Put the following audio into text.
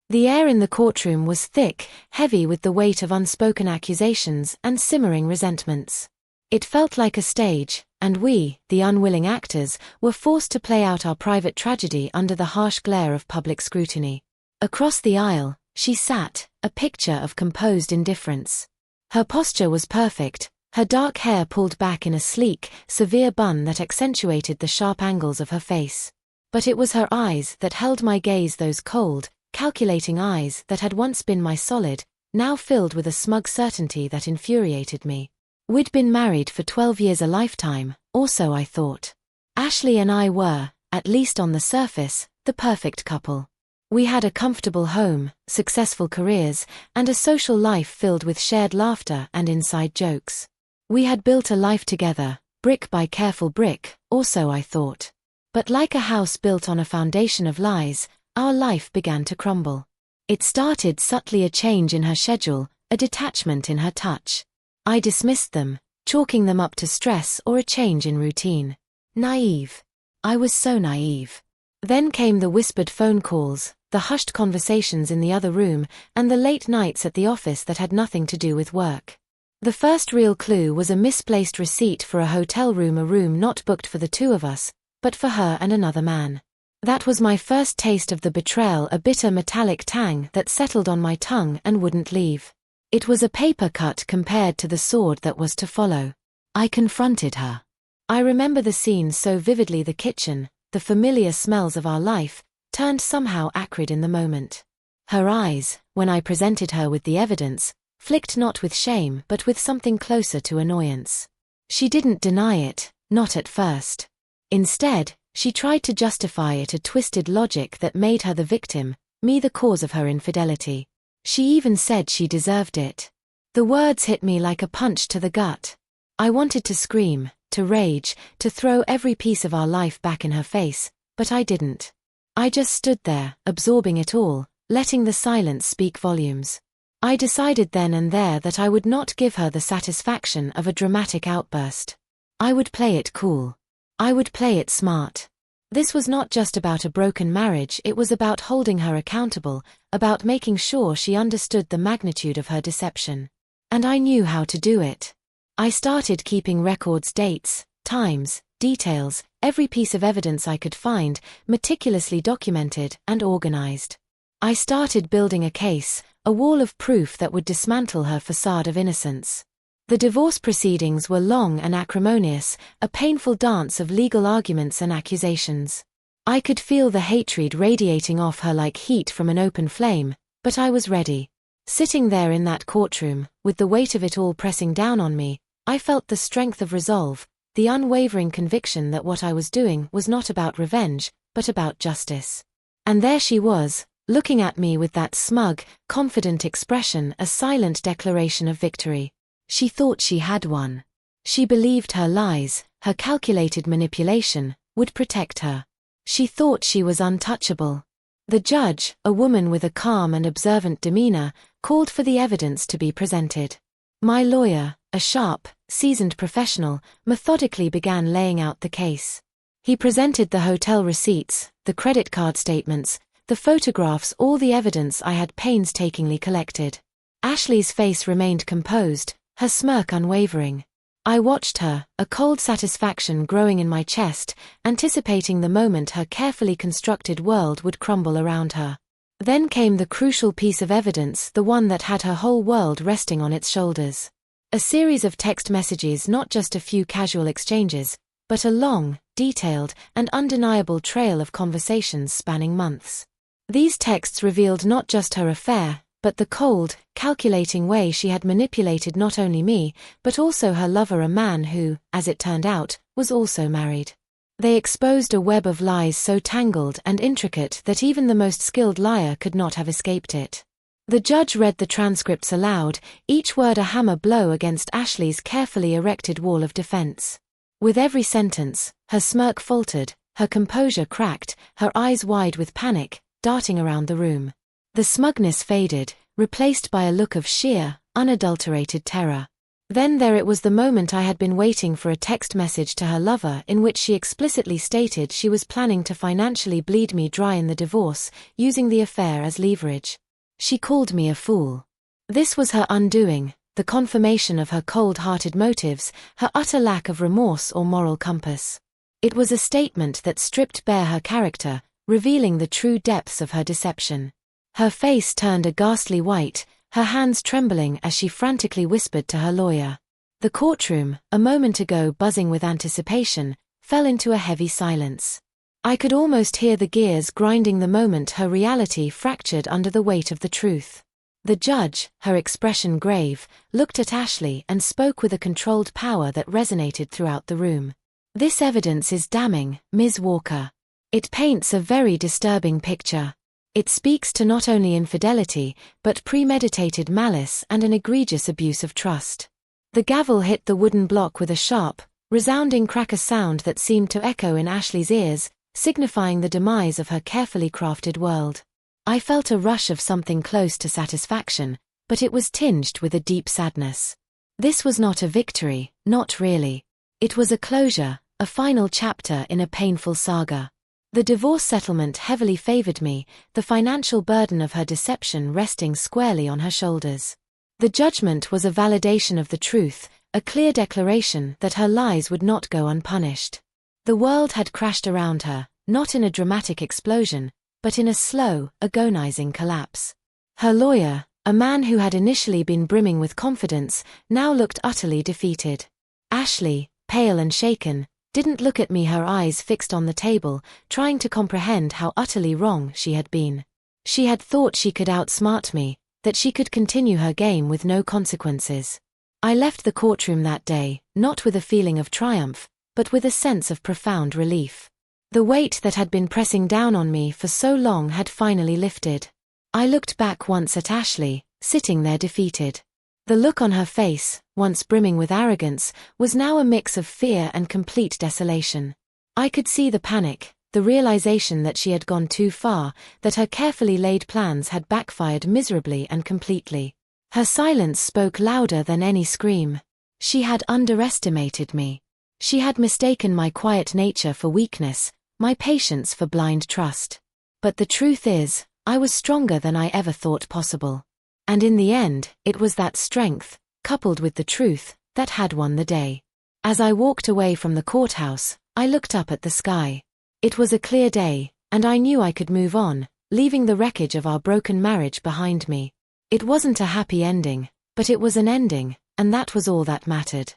The air in the courtroom was thick, heavy with the weight of unspoken accusations and simmering resentments. It felt like a stage, and we, the unwilling actors, were forced to play out our private tragedy under the harsh glare of public scrutiny. Across the aisle, she sat, a picture of composed indifference. Her posture was perfect, her dark hair pulled back in a sleek, severe bun that accentuated the sharp angles of her face. But it was her eyes that held my gaze, those cold, calculating eyes that had once been my solid, now filled with a smug certainty that infuriated me. We'd been married for 12 years, a lifetime, or so I thought. Ashley and I were, at least on the surface, the perfect couple. We had a comfortable home, successful careers, and a social life filled with shared laughter and inside jokes. We had built a life together, brick by careful brick, or so I thought. But like a house built on a foundation of lies, our life began to crumble. It started subtly, a change in her schedule, a detachment in her touch. I dismissed them, chalking them up to stress or a change in routine. Naive. I was so naive. Then came the whispered phone calls, the hushed conversations in the other room, and the late nights at the office that had nothing to do with work. The first real clue was a misplaced receipt for a hotel room, a room not booked for the two of us, but for her and another man. That was my first taste of the betrayal, a bitter metallic tang that settled on my tongue and wouldn't leave. It was a paper cut compared to the sword that was to follow. I confronted her. I remember the scene so vividly, the kitchen, the familiar smells of our life, turned somehow acrid in the moment. Her eyes, when I presented her with the evidence, flicked not with shame but with something closer to annoyance. She didn't deny it, not at first. Instead, she tried to justify it, a twisted logic that made her the victim, me the cause of her infidelity. She even said she deserved it. The words hit me like a punch to the gut. I wanted to scream, to rage, to throw every piece of our life back in her face, but I didn't. I just stood there, absorbing it all, letting the silence speak volumes. I decided then and there that I would not give her the satisfaction of a dramatic outburst. I would play it cool. I would play it smart. This was not just about a broken marriage, it was about holding her accountable, about making sure she understood the magnitude of her deception. And I knew how to do it. I started keeping records, dates, times, details, every piece of evidence I could find, meticulously documented and organized. I started building a case, a wall of proof that would dismantle her facade of innocence. The divorce proceedings were long and acrimonious, a painful dance of legal arguments and accusations. I could feel the hatred radiating off her like heat from an open flame, but I was ready. Sitting there in that courtroom, with the weight of it all pressing down on me, I felt the strength of resolve, the unwavering conviction that what I was doing was not about revenge, but about justice. And there she was, looking at me with that smug, confident expression, a silent declaration of victory. She thought she had won. She believed her lies, her calculated manipulation, would protect her. She thought she was untouchable. The judge, a woman with a calm and observant demeanor, called for the evidence to be presented. My lawyer, a sharp, seasoned professional, methodically began laying out the case. He presented the hotel receipts, the credit card statements, the photographs, all the evidence I had painstakingly collected. Ashley's face remained composed, her smirk unwavering. I watched her, a cold satisfaction growing in my chest, anticipating the moment her carefully constructed world would crumble around her. Then came the crucial piece of evidence, the one that had her whole world resting on its shoulders. A series of text messages, not just a few casual exchanges, but a long, detailed, and undeniable trail of conversations spanning months. These texts revealed not just her affair, but the cold, calculating way she had manipulated not only me, but also her lover, a man who, as it turned out, was also married. They exposed a web of lies so tangled and intricate that even the most skilled liar could not have escaped it. The judge read the transcripts aloud, each word a hammer blow against Ashley's carefully erected wall of defense. With every sentence, her smirk faltered, her composure cracked, her eyes wide with panic, darting around the room. The smugness faded, replaced by a look of sheer, unadulterated terror. Then there it was, the moment I had been waiting for, a text message to her lover in which she explicitly stated she was planning to financially bleed me dry in the divorce, using the affair as leverage. She called me a fool. This was her undoing, the confirmation of her cold-hearted motives, her utter lack of remorse or moral compass. It was a statement that stripped bare her character, revealing the true depths of her deception. Her face turned a ghastly white, her hands trembling as she frantically whispered to her lawyer. The courtroom, a moment ago buzzing with anticipation, fell into a heavy silence. I could almost hear the gears grinding the moment her reality fractured under the weight of the truth. The judge, her expression grave, looked at Ashley and spoke with a controlled power that resonated throughout the room. "This evidence is damning, Ms. Walker. It paints a very disturbing picture. It speaks to not only infidelity, but premeditated malice and an egregious abuse of trust." The gavel hit the wooden block with a sharp, resounding crack, a sound that seemed to echo in Ashley's ears, signifying the demise of her carefully crafted world. I felt a rush of something close to satisfaction, but it was tinged with a deep sadness. This was not a victory, not really. It was a closure, a final chapter in a painful saga. The divorce settlement heavily favored me, the financial burden of her deception resting squarely on her shoulders. The judgment was a validation of the truth, a clear declaration that her lies would not go unpunished. The world had crashed around her, not in a dramatic explosion, but in a slow, agonizing collapse. Her lawyer, a man who had initially been brimming with confidence, now looked utterly defeated. Ashley, pale and shaken, didn't look at me, her eyes fixed on the table, trying to comprehend how utterly wrong she had been. She had thought she could outsmart me, that she could continue her game with no consequences. I left the courtroom that day, not with a feeling of triumph, but with a sense of profound relief. The weight that had been pressing down on me for so long had finally lifted. I looked back once at Ashley, sitting there defeated. The look on her face, once brimming with arrogance, was now a mix of fear and complete desolation. I could see the panic, the realization that she had gone too far, that her carefully laid plans had backfired miserably and completely. Her silence spoke louder than any scream. She had underestimated me. She had mistaken my quiet nature for weakness, my patience for blind trust. But the truth is, I was stronger than I ever thought possible. And in the end, it was that strength, coupled with the truth, that had won the day. As I walked away from the courthouse, I looked up at the sky. It was a clear day, and I knew I could move on, leaving the wreckage of our broken marriage behind me. It wasn't a happy ending, but it was an ending, and that was all that mattered.